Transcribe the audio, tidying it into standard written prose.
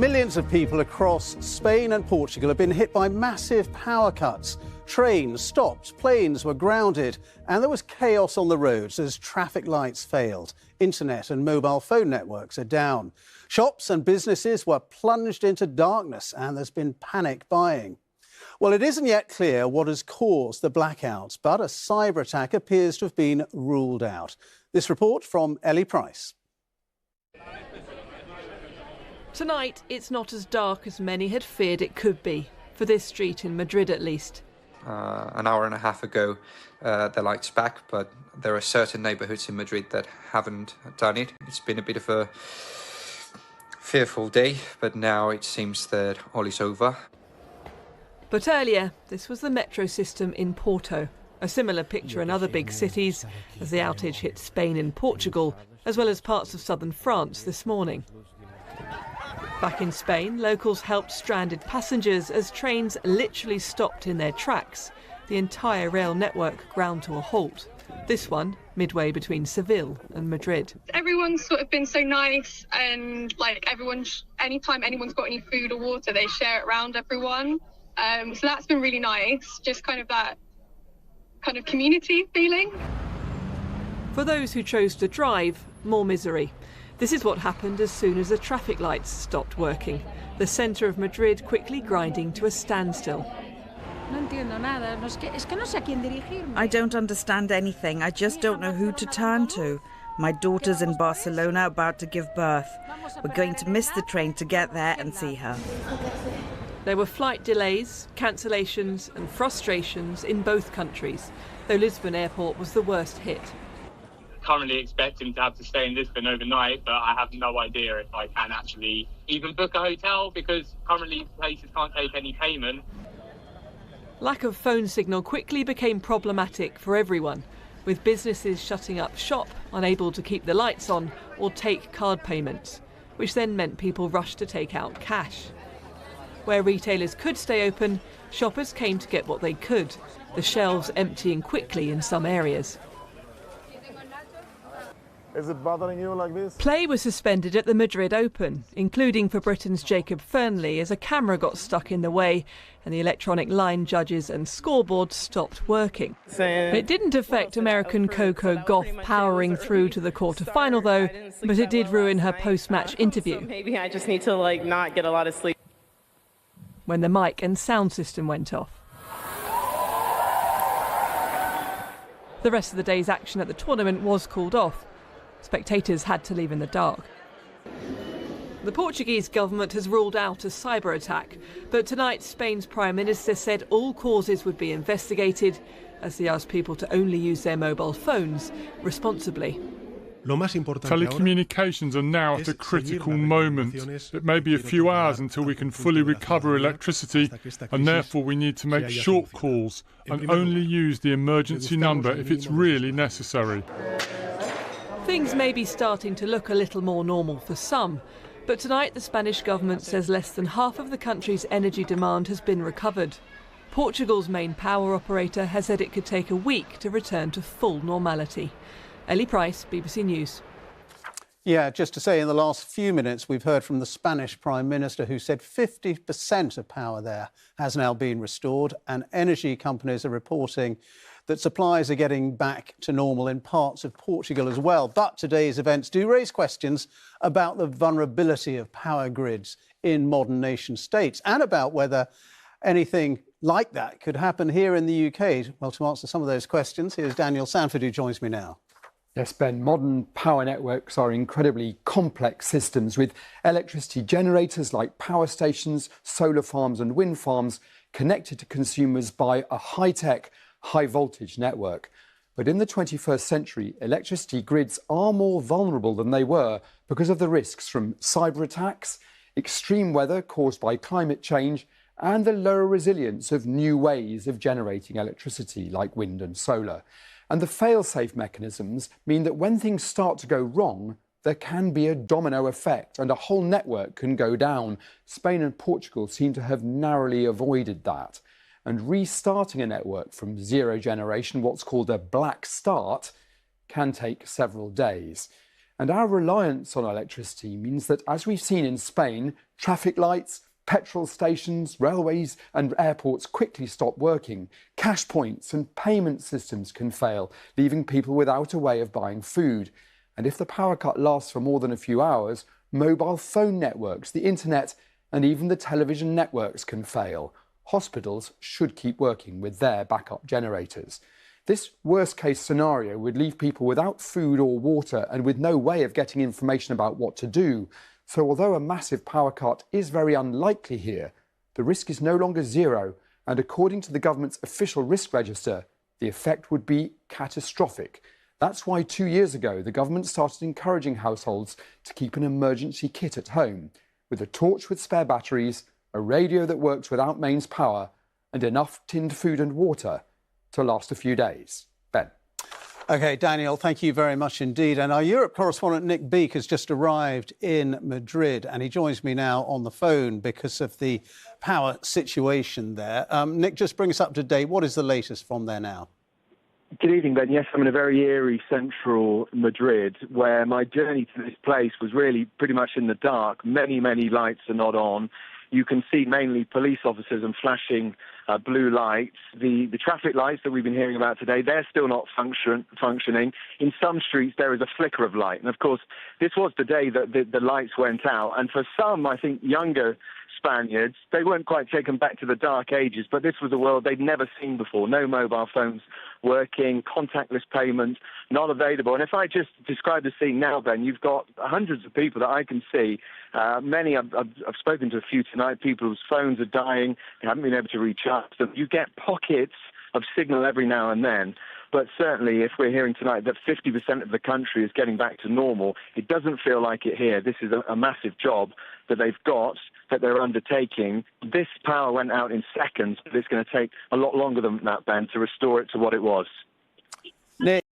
Millions of people across Spain and Portugal have been hit by massive power cuts. Trains stopped, planes were grounded, and there was chaos on the roads as traffic lights failed. Internet and mobile phone networks are down. Shops and businesses were plunged into darkness, and there's been panic buying. Well, it isn't yet clear what has caused the blackouts, but a cyber attack appears to have been ruled out. This report from Ellie Price. Tonight, it's not as dark as many had feared it could be, for this street in Madrid at least. An hour and a half ago, the light's back, but there are certain neighbourhoods in Madrid that haven't done it. It's been a bit of a fearful day, but now it seems that all is over. But earlier, this was the metro system in Porto. A similar picture in other big cities as the outage hit Spain and Portugal, as well as parts of southern France this morning. Back in Spain, locals helped stranded passengers as trains literally stopped in their tracks. The entire rail network ground to a halt. This one, midway between Seville and Madrid. Everyone's sort of been so nice, and anytime anyone's got any food or water, they share it around everyone. So that's been really nice, just kind of that kind of community feeling. For those who chose to drive, more misery. This is what happened as soon as the traffic lights stopped working. The centre of Madrid quickly grinding to a standstill. I don't understand anything. I just don't know who to turn to. My daughter's in Barcelona about to give birth. We're going to miss the train to get there and see her. There were flight delays, cancellations and frustrations in both countries, though Lisbon Airport was the worst hit. Currently expecting to have to stay in Lisbon overnight, but I have no idea if I can actually even book a hotel because currently places can't take any payment. Lack of phone signal quickly became problematic for everyone, with businesses shutting up shop, unable to keep the lights on or take card payments, which then meant people rushed to take out cash. Where retailers could stay open, shoppers came to get what they could, the shelves emptying quickly in some areas. Is it bothering you like this? Play was suspended at the Madrid Open, including for Britain's Jacob Fernley, as a camera got stuck in the way and the electronic line judges and scoreboard stopped working. It didn't affect American Coco Gauff powering through to the quarter-final, though, but it did ruin her post-match interview. Maybe I just need to not get a lot of sleep. When the mic and sound system went off. The rest of the day's action at the tournament was called off. Spectators had to leave in the dark. The Portuguese government has ruled out a cyber attack, but tonight Spain's Prime Minister said all causes would be investigated as he asked people to only use their mobile phones responsibly. Telecommunications are now at a critical moment. It may be a few hours until we can fully recover electricity, and therefore we need to make short calls and only use the emergency number if it's really necessary. Things may be starting to look a little more normal for some, but tonight the Spanish government says less than half of the country's energy demand has been recovered. Portugal's main power operator has said it could take a week to return to full normality. Ellie Price, BBC News. Yeah, just to say, in the last few minutes, we've heard from the Spanish Prime Minister, who said 50% of power there has now been restored, and energy companies are reporting that supplies are getting back to normal in parts of Portugal as well. But today's events do raise questions about the vulnerability of power grids in modern nation states and about whether anything like that could happen here in the UK. Well, to answer some of those questions, here's Daniel Sanford, who joins me now. Yes, Ben, modern power networks are incredibly complex systems with electricity generators like power stations, solar farms and wind farms connected to consumers by a high-tech, high-voltage network. But in the 21st century, electricity grids are more vulnerable than they were because of the risks from cyber attacks, extreme weather caused by climate change, and the lower resilience of new ways of generating electricity like wind and solar. And the fail-safe mechanisms mean that when things start to go wrong, there can be a domino effect and a whole network can go down. Spain and Portugal seem to have narrowly avoided that. And restarting a network from zero generation, what's called a black start, can take several days. And our reliance on electricity means that, as we've seen in Spain, traffic lights, petrol stations, railways and airports quickly stop working. Cash points and payment systems can fail, leaving people without a way of buying food. And if the power cut lasts for more than a few hours, mobile phone networks, the internet and even the television networks can fail. Hospitals should keep working with their backup generators. This worst-case scenario would leave people without food or water and with no way of getting information about what to do. So although a massive power cut is very unlikely here, the risk is no longer zero, and according to the government's official risk register, the effect would be catastrophic. That's why 2 years ago, the government started encouraging households to keep an emergency kit at home, with a torch with spare batteries, a radio that works without mains power, and enough tinned food and water to last a few days. Ben. OK, Daniel, thank you very much indeed. And our Europe correspondent Nick Beak has just arrived in Madrid, and he joins me now on the phone because of the power situation there. Nick, just bring us up to date. What is the latest from there now? Good evening, Ben. Yes, I'm in a very eerie central Madrid where my journey to this place was really pretty much in the dark. Many, many lights are not on. You can see mainly police officers and flashing blue lights. The traffic lights that we've been hearing about today, they're still not functioning. In some streets, there is a flicker of light. And, of course, this was the day that the lights went out. And for some, I think, younger Spaniards, they weren't quite taken back to the dark ages, but this was a world they'd never seen before. No mobile phones working, contactless payments not available. And if I just describe the scene now, Ben, you've got hundreds of people that I can see. Many, I've spoken to a few tonight, people whose phones are dying, they haven't been able to recharge them. You get pockets of signal every now and then. But certainly, if we're hearing tonight that 50% of the country is getting back to normal, it doesn't feel like it here. This is a massive job that they've got, that they're undertaking. This power went out in seconds, but it's going to take a lot longer than that, Ben, to restore it to what it was. Nick.